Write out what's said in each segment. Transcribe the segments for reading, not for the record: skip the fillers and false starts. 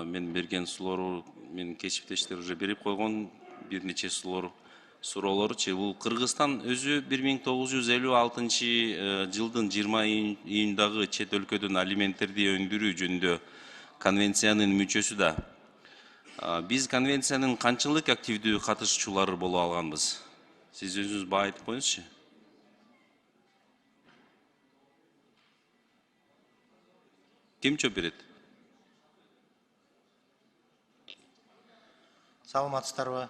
Мен берген суроолор менин кесиптештер уже берип койгон бир нече суроолорчу. Бул Кыргызстан өзү 1956 жылдын 20 июндагы чет өлкөдөн алименттерди өндүрүү жөнүндө конвенциянын мүчөсү да. Биз конвенциянын канчалык активдүү катышуучулары боло алганбыз? Сиз өзүңүз баа айтып коюңузчу. Ким жооп берет? Саламатсыздарбы,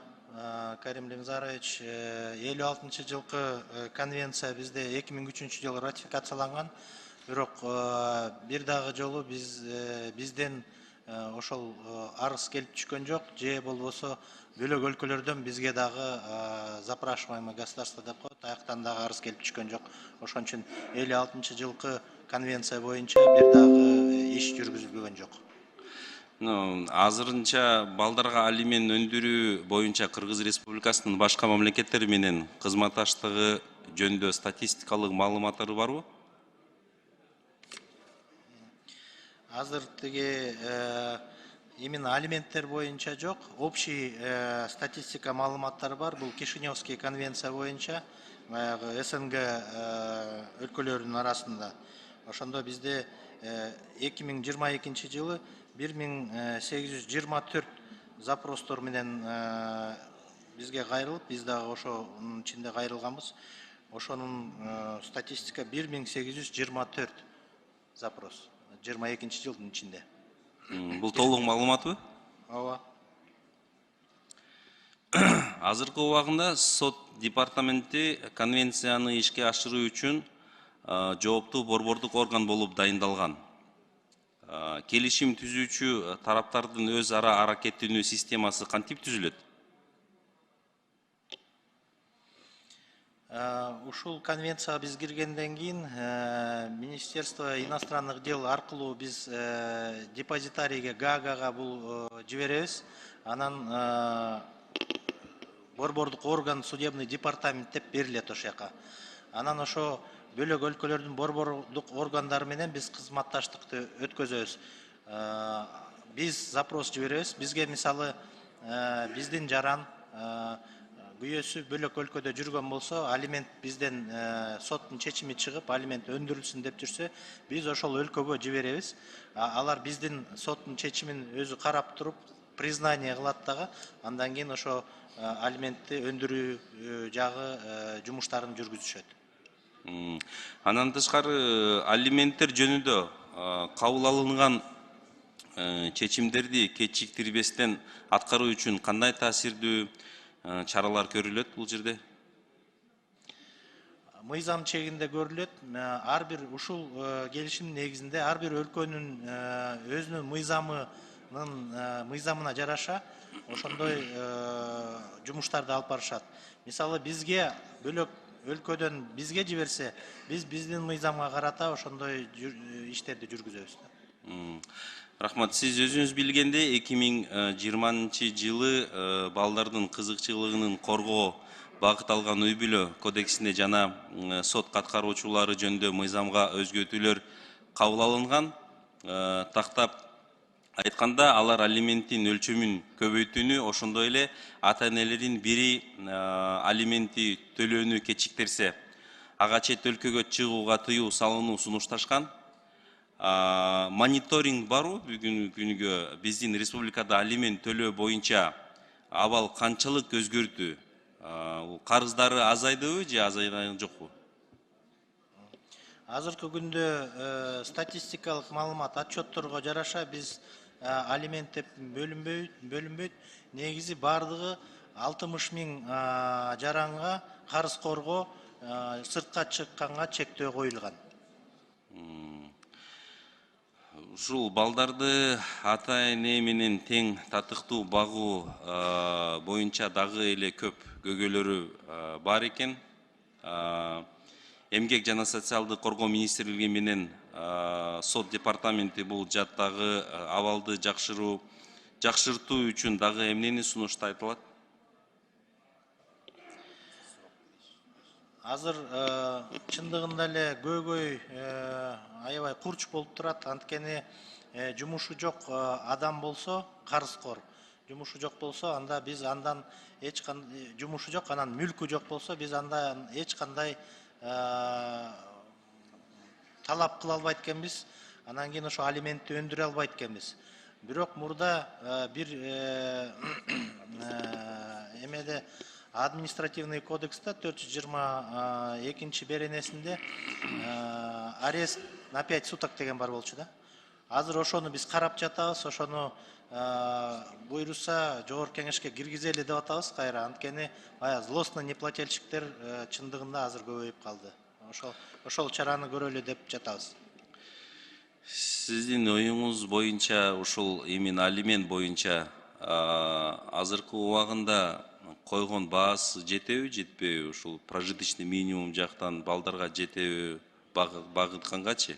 Карим Лемзарович. 56 жылкы конвенция бизде 2003 жылы ратификацияланган. Бирок бир дагы жолу бизден ошол арыз келип түшкөн жок, же болбосо бөлөк өлкөлөрдөн бизге дагы запрашиваемое государство деп коет, аяктан дагы арыз келип түшкөн жок. Ошон үчүн 56 жылкы конвенция боюнча бир дагы иш жүргүзүлбөгөн жок. Азырынча балдарга алимент өндүрүү боюнча Кыргыз Республикасынын башка мамлекеттери менен кызматташтыгы жөнүндө статистикалык маалыматтары барбы? Азыр тиги именно алименттер боюнча жок, общий статистика маалыматтары бар. Бул Кишиневский конвенция боюнча СНГ өлкөлөрүнүн арасында. Ошондо бизде 2022 жылы 1824 запростор менен бизге кайрылып, биз дагы ошонун ичинде кайрылганбыз. Ошонун статистика 1824 запрос 22 жылдын ичинде. Бул толук маалыматбы? Ооба. Азыркы убагында сот департаменти конвенцияны ишке ашыруу үчүн жооптуу борбордук орган болуп дайындалган. Келишим түзүүчү тараптардын өз ара аракеттенүү системасы кантип түзүлөт? Ушул конвенцияга биз киргенден кийин Министерство иностранных дел аркылуу биз депозитарийге Гаагага бул жиберебиз. Анан борбордук орган судебный департамент деп берилет ошол жака. Анан ошо бөлөк өлкөлөрдүн борбордук органдары менен биз кызматташтыкты өткөзөбүз. Биз запрос жиберебиз. Бизге мисалы биздин жаран күйөөсү бөлөк өлкөдө жүргөн болсо, алимент бизден соттун чечими чыгып, алимент өндүрүлсүн деп жүрсө, биз ошол өлкөгө жиберебиз. Алар биздин соттун чечимин өзү карап туруп, признание кылат дагы, андан кийин ошо алиментти өндүрүү жагы жумуштарын жүргүзүшөт. Андан тышкары алименттер жөнүндө кабыл алынган чечимдерди кечиктирбестен аткаруу үчүн кандай таасирдүү чаралар көрүлөт бул жерде? Мыйзам чегинде көрүлөт. Ар бир ушул келишим негизинде ар бир өлкөнүн өзүнүн мыйзамына жараша ошондой жумуштарды алып барышат. Мисалы бизге бөлөк өлкөдөн бизге жиберсе, биздин мыйзамга карата ошондой иштерди жүргүзөбүз. Рахмат. Сиз өзүңүз билгенде 2020 жылы балдардын кызыкчылыгын коргоо багыт алган үй бүлө кодексине жана сот каткаруучулары жөнүндө мыйзамга өзгөртүүлөр кабыл алынган. Тактап айтканда, алар алименттин өлчөмүн көбөйтүүнү, ошондой эле ата-энелердин бири алиментти төлөөнү кечиктерсе, ага чет өлкөгө чыгууга тыюу салууну сунушташкан. Мониторинг барбы бүгүнкү күнгө биздин республикада алимент төлөө боюнча абал канчалык өзгөрдү? Карыздары азайдыбы же азайган жокпу? Азыркы күндө статистикалык маалымат отчетторго жараша биз алимент деп бөлүнбөйт. Негизи бардыгы 60 000 жаранга карыз коргоо сыртка чыкканга чектөө коюлган. Ушул балдарды ата-эне менен тең татыктуу багуу боюнча дагы эле көп көйгөйлөрү бар экен. Эмгек жана социалдык коргоо министрлиги менен сот департаменти бул жаттагы абалды жакшыртуу үчүн дагы эмнени сунуштайт алат? Азыр чындыгында эле көйгөй аябай курч болуп турат. Анткени жумушу жок адам болсо карызкор, жумушу жок болсо анда биз андан эч кандай, жумушу жок анан мүлкү жок болсо биз андан эч кандай талап кыла албайт экенбиз, анан кийин ошо алиментти өндүрө албайт экенбиз. Бирок мурда бир эмеде административный кодекста 422 беренесинде арест на 5 суток деген бар болчу да. Азыр ошону биз карап жатабыз, ошону буйруса жогорку кеңешке киргизели деп атабыз кайра. Анткени баягы злостный неплательщиктер чындыгында азыр көбөйүп калды. Ошол чараны көрөлү деп жатабыз. Сиздин оюңуз боюнча ушул именно алимент боюнча азыркы убагында койгон баасы жетеби, жетпейби? Ушул прожиточный минимум жактан балдарга жетеби, багыткангачы?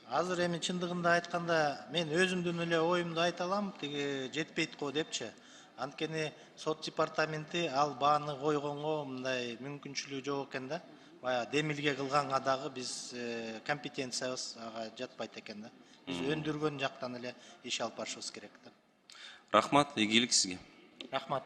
Азыр эми чындыгында айтканда мен өзүмдүн эле оюмду айта алам, тиги жетпейт го депчи. Анткени сот департаменти ал бааны койгонго мындай мүмкүнчүлүгү жок экен да. Баягы демилге кылганга дагы биз компетенциябыз ага жатпайт экен да. Биз өндүргөн жактан эле иш алып барышыбыз керек да. Рахмат, ийгилик сизге. Рахмат.